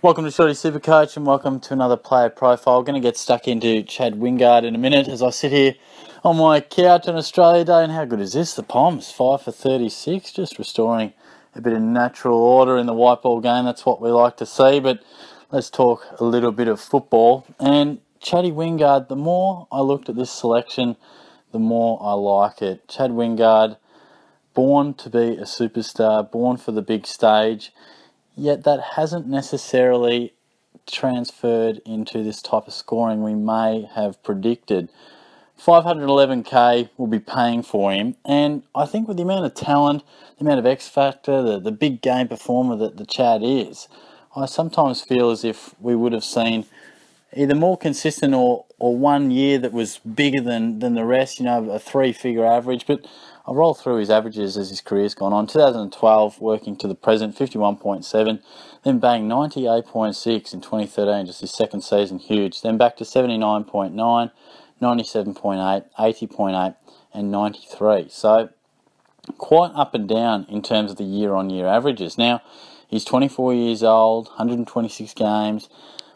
Welcome to Shorty SuperCoach and welcome to another player profile. Going to get stuck into Chad Wingard in a minute as I sit here on my couch on Australia Day. And how good is this? The Poms, 5 for 36, just restoring a bit of natural order in the white ball game. That's what we like to see. But let's talk a little bit of football. And Chaddy Wingard, the more I looked at this selection, the more I like it. Chad Wingard, born to be a superstar, born for the big stage. Yet that hasn't necessarily transferred into this type of scoring we may have predicted. 511k will be paying for him, and I think with the amount of talent, the amount of X factor, the big game performer that the Chad is, I sometimes feel as if we would have seen either more consistent or 1 year that was bigger than the rest, you know, a 3-figure average. But I'll roll through his averages as his career's gone on. 2012, working to the present, 51.7. Then bang, 98.6 in 2013, just his second season, huge. Then back to 79.9, 97.8, 80.8, and 93. So quite up and down in terms of the year-on-year averages. Now, he's 24 years old, 126 games.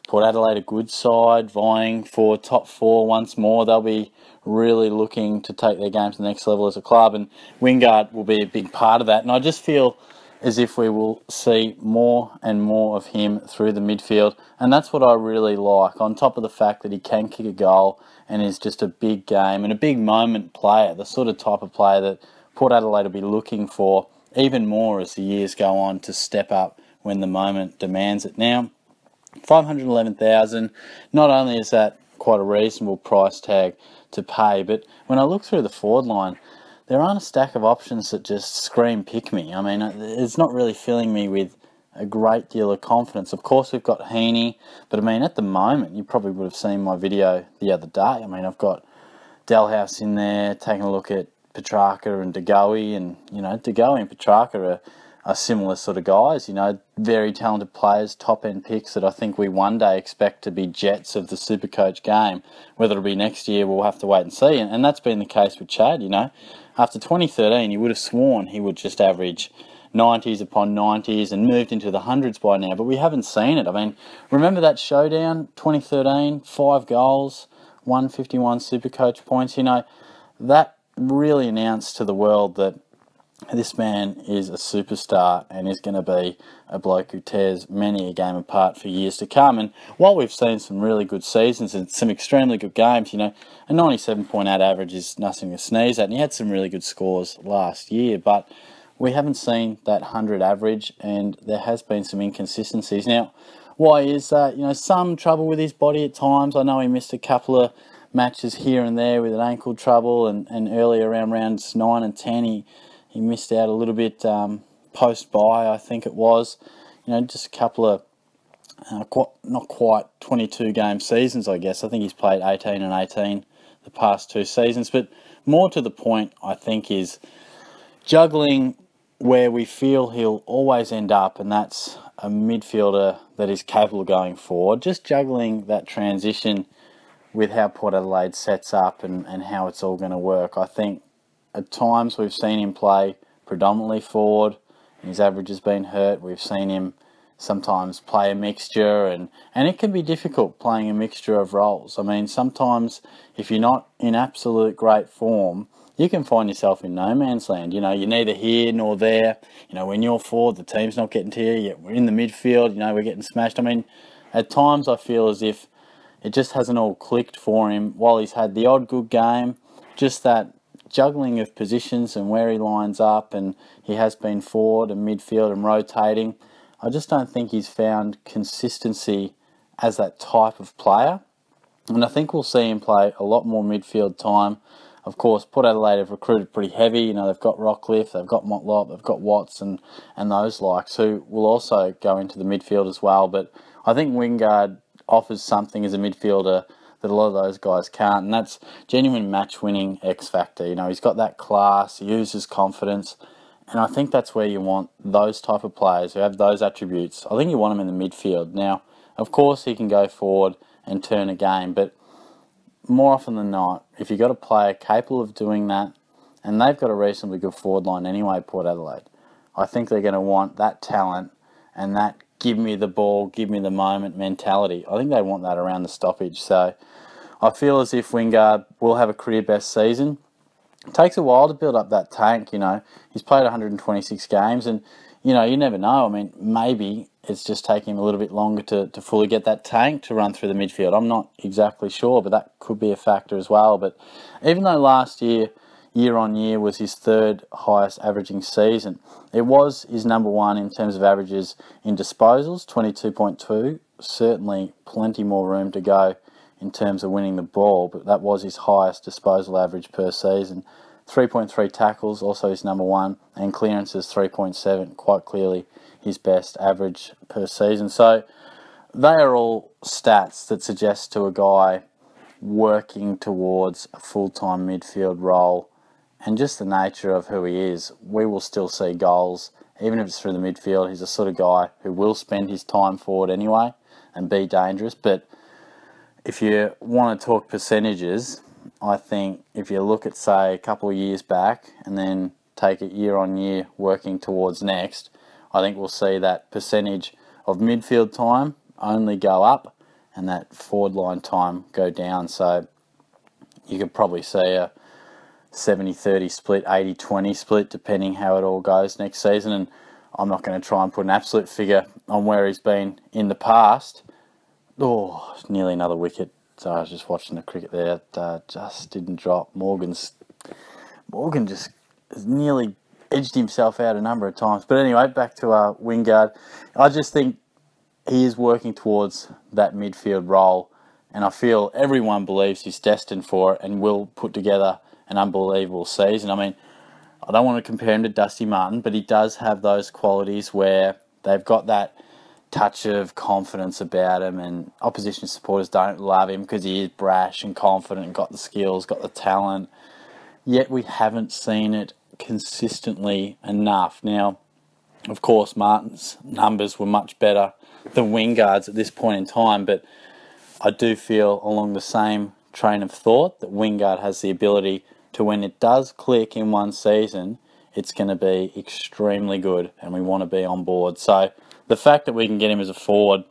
Port Adelaide, a good side, vying for top 4 once more. They'll be really looking to take their game to the next level as a club, and Wingard will be a big part of that. And I just feel as if we will see more and more of him through the midfield, and that's what I really like, on top of the fact that he can kick a goal and is just a big game and a big moment player, the sort of type of player that Port Adelaide will be looking for even more as the years go on to step up when the moment demands it. Now, 511,000, not only is that quite a reasonable price tag to pay, but when I look through the forward line, there aren't a stack of options that just scream pick me. I mean, it's not really filling me with a great deal of confidence. Of course, we've got Heaney, but I mean, at the moment, you probably would have seen my video the other day. I mean, I've got Dalhouse in there, taking a look at Petrarca and De Goey, and, you know, De Goey and Petrarca are similar sort of guys, you know, very talented players, top-end picks that I think we one day expect to be jets of the SuperCoach game. Whether it'll be next year, we'll have to wait and see. And that's been the case with Chad, you know. After 2013, you would have sworn he would just average 90s upon 90s and moved into the hundreds by now, but we haven't seen it. I mean, remember that showdown, 2013, 5 goals, 151 SuperCoach points, you know, that really announced to the world that this man is a superstar and is going to be a bloke who tears many a game apart for years to come. And while we've seen some really good seasons and some extremely good games, you know, a 97.8 average is nothing to sneeze at. And he had some really good scores last year, but we haven't seen that 100 average, and there has been some inconsistencies. Now, why is that? You know, some trouble with his body at times. I know he missed a couple of matches here and there with an ankle trouble, and earlier around rounds 9 and 10, he missed out a little bit post-bye, I think it was. You know, just a couple of, not quite 22-game seasons, I guess. I think he's played 18 and 18 the past 2 seasons. But more to the point, I think, is juggling where we feel he'll always end up, and that's a midfielder that is capable of going forward. Just juggling that transition with how Port Adelaide sets up and how it's all going to work. I think at times we've seen him play predominantly forward, and his average has been hurt. We've seen him sometimes play a mixture, and it can be difficult playing a mixture of roles. I mean, sometimes if you're not in absolute great form, you can find yourself in no man's land. You know, you're neither here nor there. You know, when you're forward, the team's not getting to you. Yet we're in the midfield, you know, we're getting smashed. I mean, at times I feel as if it just hasn't all clicked for him. While he's had the odd good game, just that juggling of positions and where he lines up, and he has been forward and midfield and rotating, I just don't think he's found consistency as that type of player. And I think we'll see him play a lot more midfield time. Of course, Port Adelaide have recruited pretty heavy. You know, they've got Rockcliffe, they've got Motlop, they've got Watts and those likes, who will also go into the midfield as well. But I think Wingard offers something as a midfielder that a lot of those guys can't, and that's genuine match-winning X factor. You know, he's got that class, he uses confidence, and I think that's where you want those type of players who have those attributes. I think you want them in the midfield. Now, of course, he can go forward and turn a game, but more often than not, if you've got a player capable of doing that, and they've got a reasonably good forward line anyway, Port Adelaide, I think they're going to want that talent and that give me the ball, give me the moment mentality. I think they want that around the stoppage. So I feel as if Wingard will have a career best season. It takes a while to build up that tank, you know. He's played 126 games and, you know, you never know. I mean, maybe it's just taking him a little bit longer to fully get that tank to run through the midfield. I'm not exactly sure, but that could be a factor as well. But even though last year, year on year, was his third highest averaging season, it was his number one in terms of averages in disposals, 22.2. Certainly plenty more room to go in terms of winning the ball, but that was his highest disposal average per season. 3.3 tackles, also his number one, and clearances 3.7, quite clearly his best average per season. So they are all stats that suggest to a guy working towards a full-time midfield role, and just the nature of who he is, we will still see goals, even if it's through the midfield. He's the sort of guy who will spend his time forward anyway and be dangerous. But if you want to talk percentages, I think if you look at, say, a couple of years back and then take it year on year working towards next, I think we'll see that percentage of midfield time only go up and that forward line time go down. So you could probably see a 70-30 split, 80-20 split, depending how it all goes next season. And I'm not going to try and put an absolute figure on where he's been in the past. Oh, nearly another wicket. So I was just watching the cricket there. Just didn't drop. Morgan just has nearly edged himself out a number of times. But anyway, back to Wingard. I just think he is working towards that midfield role, and I feel everyone believes he's destined for it and will put together an unbelievable season. I mean, I don't want to compare him to Dusty Martin, but he does have those qualities where they've got that touch of confidence about him, and opposition supporters don't love him because he is brash and confident and got the skills, got the talent, yet we haven't seen it consistently enough. Now, of course, Martin's numbers were much better than Wingard's at this point in time, but I do feel along the same train of thought that Wingard has the ability to, when it does click in one season, it's going to be extremely good and we want to be on board. So the fact that we can get him as a forward,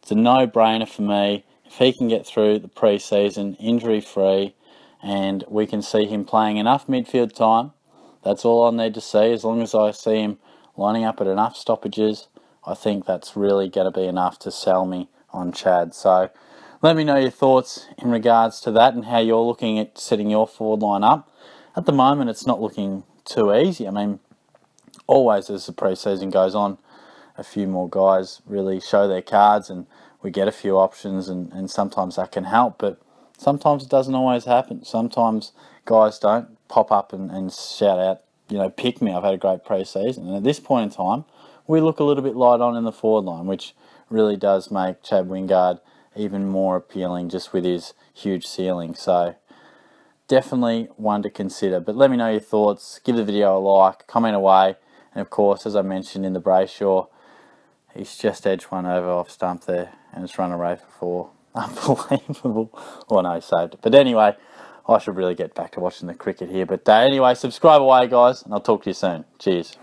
it's a no-brainer for me. If he can get through the pre-season injury-free and we can see him playing enough midfield time, that's all I need to see. As long as I see him lining up at enough stoppages, I think that's really going to be enough to sell me on Chad. So let me know your thoughts in regards to that and how you're looking at setting your forward line up. At the moment, it's not looking too easy. I mean, always as the pre-season goes on, a few more guys really show their cards and we get a few options, and sometimes that can help, but sometimes it doesn't always happen. Sometimes guys don't pop up and shout out, you know, pick me, I've had a great pre-season. And at this point in time, we look a little bit light on in the forward line, which really does make Chad Wingard even more appealing just with his huge ceiling. So definitely one to consider. But let me know your thoughts, give the video a like, comment away, and of course, as I mentioned in the Brayshaw, he's just edged one over off stump there and it's run away for 4. Unbelievable. Oh no, he saved it. But anyway, I should really get back to watching the cricket here. But anyway, subscribe away, guys, and I'll talk to you soon. Cheers.